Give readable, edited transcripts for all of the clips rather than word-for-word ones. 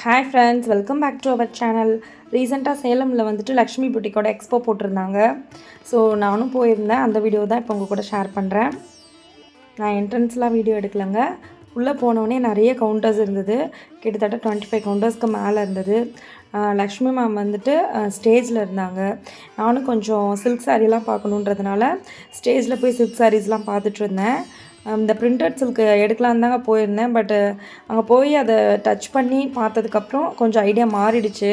Hi friends, welcome back to our channel. ரீசெண்டாக சேலமில் வந்துட்டு லக்ஷ்மி புட்டிக்கோட எக்ஸ்போ போட்டிருந்தாங்க. ஸோ நானும் போயிருந்தேன். அந்த வீடியோ தான் இப்போ உங்கள் கூட ஷேர் பண்ணுறேன். நான் என்ட்ரன்ஸ்லாம் வீடியோ எடுக்கலைங்க. உள்ளே போனோடனே நிறைய கவுண்டர்ஸ் இருந்தது. கிட்டத்தட்ட 25 கவுண்டர்ஸ்க்கு மேலே இருந்தது. லக்ஷ்மி மேம் வந்துட்டு ஸ்டேஜில் இருந்தாங்க. நானும் கொஞ்சம் சில்க் சாரீலாம் பார்க்கணுன்றதுனால ஸ்டேஜில் போய் சில்க் சாரீஸ்லாம் பார்த்துட்டு இருந்தேன். இந்த பிரிண்டட் சில்க்கு எடுக்கலான்னு தாங்க போயிருந்தேன். பட்டு அங்கே போய் அதை டச் பண்ணி பார்த்ததுக்கப்புறம் கொஞ்சம் ஐடியா மாறிடுச்சு.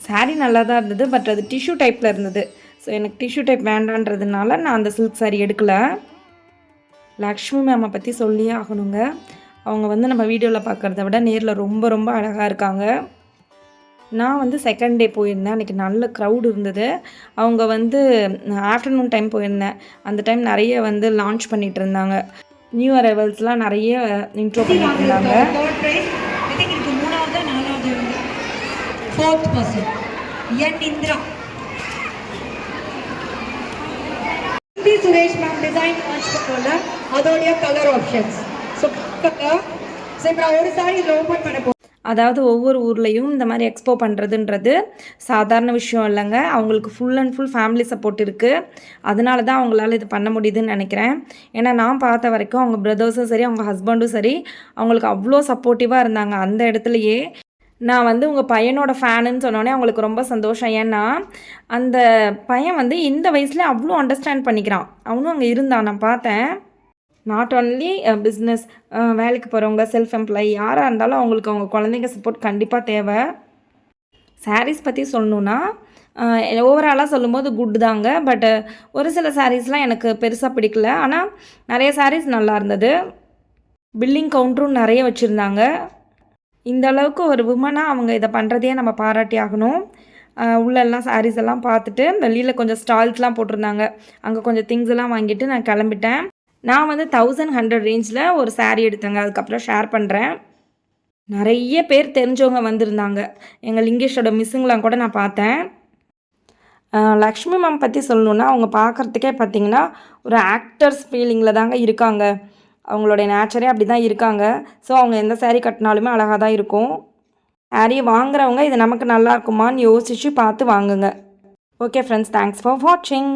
சாரீ நல்லா தான் இருந்தது, பட் அது டிஷ்யூ டைப்பில் இருந்தது. ஸோ எனக்கு டிஷ்யூ டைப் வேண்டான்றதுனால நான் அந்த சில்க் சாரீ எடுக்கலை. லக்ஷ்மி மேமை பற்றி சொல்லியே ஆகணுங்க. அவங்க வந்து நம்ம வீடியோவில் பார்க்குறத விட நேரில் ரொம்ப ரொம்ப அழகாக இருக்காங்க. நான் வந்து செகண்ட் டே போயிருந்தேன். அன்றைக்கி நல்ல க்ரௌட் இருந்தது. அவங்க வந்து ஆஃப்டர்நூன் டைம் போயிருந்தேன். அந்த டைம் நிறைய வந்து லான்ச் பண்ணிகிட்டு இருந்தாங்க. நியூ அரைவல்ஸ்லாம் நிறைய இன்ட்ரோ பண்ணிட்டு இருந்தாங்க. சுரேஷ் மேம் டிசைன் அதோடைய கலர் ஆப்ஷன்ஸ். ஸோ ஒரு சாரி இதில் ஓப்பன் பண்ண அதாவது ஒவ்வொரு ஊர்லேயும் இந்த மாதிரி எக்ஸ்போ பண்ணுறதுன்றது சாதாரண விஷயம் இல்லைங்க. அவங்களுக்கு full and full family support இருக்குது. அதனால தான் அவங்களால இது பண்ண முடியுதுன்னு நினைக்கிறேன். ஏன்னா நான் பார்த்த வரைக்கும் அவங்க பிரதர்ஸும் சரி, அவங்க ஹஸ்பண்டும் சரி, அவங்களுக்கு அவ்வளோ சப்போர்ட்டிவாக இருந்தாங்க. அந்த இடத்துலையே நான் வந்து உங்கள் பையனோட ஃபேனுன்னு சொன்னோடனே அவங்களுக்கு ரொம்ப சந்தோஷம். ஏன்னா அந்த பையன் வந்து இந்த வயசுல அவ்வளோ அண்டர்ஸ்டாண்ட் பண்ணிக்கிறான். அவனும் அங்கே இருந்தான், நான் பார்த்தேன். நாட் ஒன்லி பிஸ்னஸ், வேலைக்கு போகிறவங்க, செல்ஃப் எம்ப்ளாயி யாராக இருந்தாலும் அவங்களுக்கு அவங்க குழந்தைங்க சப்போர்ட் கண்டிப்பாக தேவை. சாரீஸ் பற்றி சொல்லணுன்னா ஓவராலாக சொல்லும்போது குட் தாங்க. பட் ஒரு சில சாரீஸ்லாம் எனக்கு பெருசாக பிடிக்கல. ஆனால் நிறைய சாரீஸ் நல்லா இருந்தது. பில்லிங் கவுண்டரும் நிறைய வச்சுருந்தாங்க. இந்த அளவுக்கு ஒரு உமனாக அவங்க இதை பண்ணுறதையே நம்ம பாராட்டி ஆகணும். உள்ளெல்லாம் சாரீஸ் எல்லாம் பார்த்துட்டு வெளியில் கொஞ்சம் ஸ்டால்ஸ்லாம் போட்டிருந்தாங்க. அங்கே கொஞ்சம் திங்ஸ் எல்லாம் வாங்கிட்டு நான் கிளம்பிட்டேன். நான் வந்து 1100 ரேஞ்சில் ஒரு சாரீ எடுத்தேங்க. அதுக்கப்புறம் ஷேர் பண்ணுறேன். நிறைய பேர் தெரிஞ்சவங்க வந்திருந்தாங்க. எங்கள் லிங்கேஷோட மிஸ்ஸுங்களாம் கூட நான் பார்த்தேன். லக்ஷ்மி மேம் பற்றி சொல்லணுன்னா அவங்க பார்க்குறதுக்கே பார்த்திங்கன்னா ஒரு ஆக்டர்ஸ் ஃபீலிங்கில் தாங்க இருக்காங்க. அவங்களுடைய நேச்சரே அப்படி தான் இருக்காங்க. ஸோ அவங்க எந்த சாரீ கட்டினாலுமே அழகாக தான் இருக்கும். சாரீ வாங்குறவங்க இது நமக்கு நல்லா இருக்குமான்னு யோசித்து பார்த்து வாங்குங்க. ஓகே ஃப்ரெண்ட்ஸ், தேங்க்ஸ் ஃபார் வாட்சிங்.